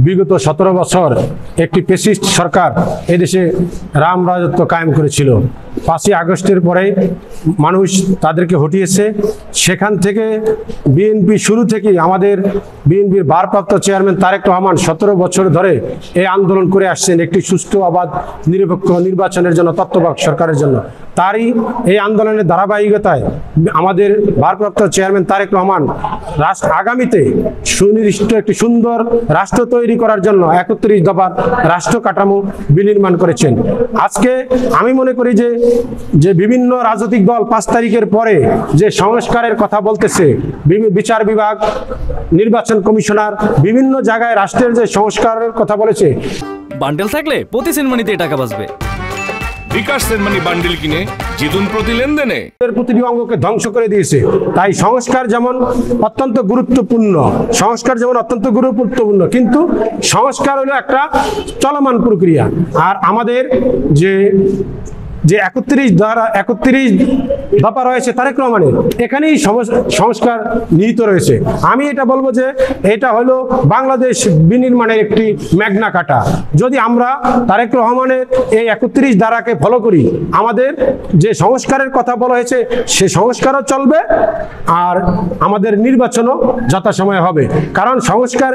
বিগত 17 বছর একটি ফ্যাসিস্ট সরকার এদেশে রাম রাজত্ব কায়েম করেছিল। 5ই আগস্টের পরে মানুষ তাদেরকে হটিয়েছে। সেখান থেকে বিএনপি শুরু থেকেই আমাদের বিএনপির ভারপ্রাপ্ত চেয়ারম্যান তারেক রহমান 17 বছর ধরে এই আন্দোলন করে আসছেন একটি সুষ্ঠু অবাধ নিরপেক্ষ নির্বাচনের জন্য, তত্ত্বাবধায়ক সরকারের জন্য। তারই এই আন্দোলনের ধারাবাহিকতায় আমাদের ভারপ্রাপ্ত চেয়ারম্যান তারেক রহমান আগামীতে সুনির্দিষ্ট একটি সুন্দর রাষ্ট্র তৈরি করার জন্য 31 দফার রাষ্ট্র কাঠামো বিনির্মাণ করেছেন। আজকে আমি মনে করি যে বিভিন্ন রাজনৈতিক দল 5 তারিখের পরে যে সংস্কারের কথা বলতেছে, বিচার বিভাগ, নির্বাচন কমিশনার, বিভিন্ন জায়গায় রাষ্ট্রের যে সংস্কারের কথা বলেছে। বান্ডেল থাকলে প্রতি সেনমানিতে টাকা বাঁচবে। বিকাশ সেনমানি বান্ডেল কিনে জিতুন প্রতি লেনদেনে। প্রতিটি অঙ্গকে ধ্বংস করে দিয়েছে। তাই সংস্কার যেমন অত্যন্ত গুরুত্বপূর্ণ, কিন্তু সংস্কার হলো একটা চলমান প্রক্রিয়া। আর আমাদের যে 31 দফা রয়েছে তারেক রহমানের, এখানেই সংস্কার নিহিত রয়েছে। আমি এটা বলবো যে এটা হলো বাংলাদেশ বিনির্মাণের একটি ম্যাগনা কাটা। যদি আমরা তারেক রহমানের এই 31 ধারাকে ফলো করি, আমাদের যে সংস্কারের কথা বলা হয়েছে সে সংস্কারও চলবে, আর আমাদের নির্বাচনও যথাসময়ে হবে। কারণ সংস্কার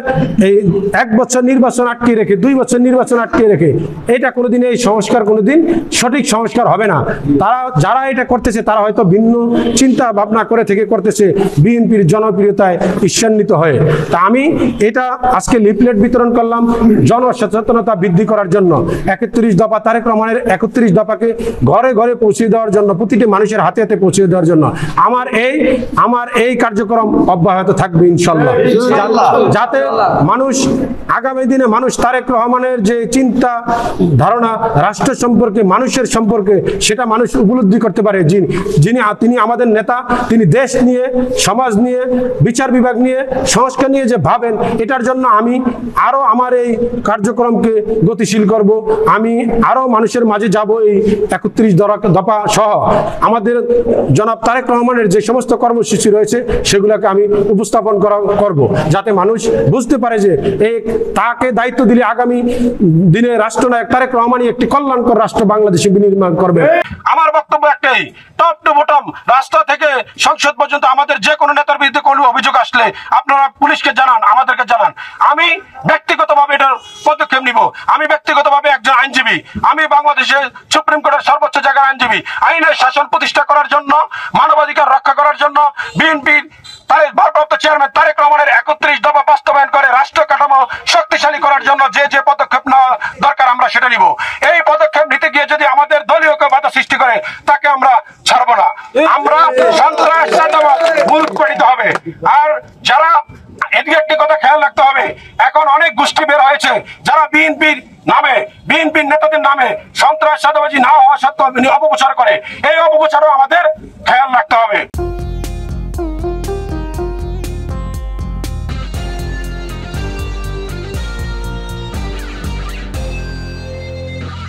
এই 1 বছর নির্বাচন আটকে রেখে, 2 বছর নির্বাচন আটকে রেখে এটা কোনোদিন, এই সংস্কার কোনোদিন সঠিক সংস্কার হবে না। যারা এটা করতেছে তারা হয়তো ভিন্ন চিন্তা ভাবনা করে থেকে করতেছে বিএনপির জনপ্রিয়তায় ঈর্ষান্বিত হয়ে। তা আমি এটা আজকে লিফলেট বিতরণ করলাম জনসচেতনতা বৃদ্ধি করার জন্য। 31 দফা তারেক রহমানের 31 দফাকে ঘরে ঘরে পৌঁছে দেওয়ার জন্য, প্রতিটি মানুষের হাতে হাতে পৌঁছে দেওয়ার জন্য আমার এই কার্যক্রম অব্যাহত থাকবে ইনশাল্লাহ, যাতে মানুষ আগামী দিনে মানুষ তারেক রহমানের যে চিন্তা ধারণা রাষ্ট্র সম্পর্কে, মানুষের সম্পর্কে, সেটা মানুষ উপলব্ধি করতে পারে। তিনি আমাদের নেতা, তিনি দেশ নিয়ে, সমাজ নিয়ে, বিচার বিভাগ নিয়ে, সংস্কার নিয়ে যে ভাবেন, এটার জন্য আমি আরো আমার এই কার্যক্রমকে গতিশীল করব। আমি আরো মানুষের মাঝে যাব। এই 31 দফা সহ আমাদের জনাব তারেক রহমানের যে সমস্ত কর্মসূচি রয়েছে সেগুলোকে আমি উপস্থাপন করব, যাতে মানুষ বুঝতে পারে যে তাকে দায়িত্ব দিলে আগামী দিনে রাষ্ট্রনায়ক তারেক রহমানই একটি কল্যাণকর রাষ্ট্র বাংলাদেশে বিনির্মাণ করবে। আমার বক্তব্য একটাই, টপ টু বটম, রাস্তা থেকে সংসদ পর্যন্ত আমাদের যে কোনো নেতার বিরুদ্ধে কোনো অভিযোগ আসলে আপনারা পুলিশকে জানান, আমাদেরকে জানান। আমি ব্যক্তিগতভাবে এটার পদক্ষেপ নিব। আমি ব্যক্তিগতভাবে একজন আইনজীবী, আমি বাংলাদেশের সুপ্রিম কোর্টের সর্বোচ্চ জায়গার আইনজীবী। আইনের শাসন প্রতিষ্ঠা করার জন্য, মানবাধিকার রক্ষা করার জন্য বিএনপির ভারপ্রাপ্ত চেয়ারম্যান তারেক রহমানের 31 দফা বাস্তবায়ন করে রাষ্ট্র কাঠামো শক্তিশালী করার জন্য যে পদক্ষেপ নেওয়া দরকার আমরা সেটা নিব। এই পদক্ষেপ নিতে গিয়ে যদি আমাদের দলীয় কেউ বাধা সৃষ্টি করে তাকে আমরা ছাড়বো না। আমরা সন্ত্রাসবাদ মূলৎপাটিত হবে। আর যারা এদিকে একটি কথা খেয়াল রাখতে হবে, এখন অনেক গোষ্ঠী বের হয়েছে যারা বিএনপির নেতাদের নামে সন্ত্রাসবাদী না হওয়া সত্ত্বেও অপপ্রচার করে। এই অপপ্রচারও আমাদের খেয়াল রাখতে হবে।